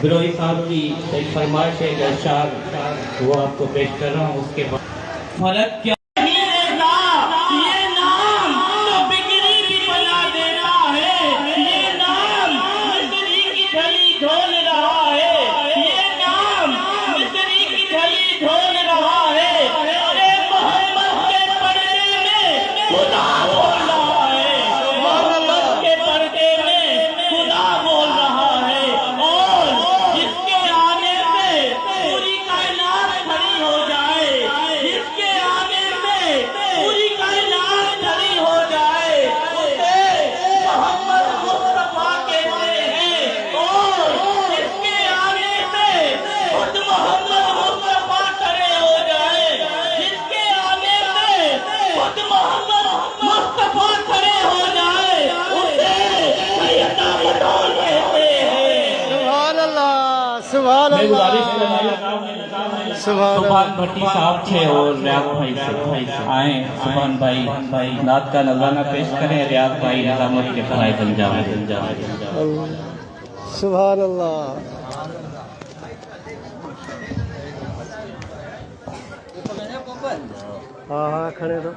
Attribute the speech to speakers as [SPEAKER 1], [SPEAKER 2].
[SPEAKER 1] بروئی صاحب کی ایک فرمائش ہے کہ اشعار وہ آپ کو پیش کر رہا ہوں، اس کے بعد فلک کیا سبحان بھٹی صاحب تھے اور ریاض بھائی سے آئیں، سبحان بھائی نعت کا نذرانہ پیش کریں، ریاض بھائی نظامت کے فرائض انجام دیں۔
[SPEAKER 2] سبحان اللہ۔ ہاں کھڑے تو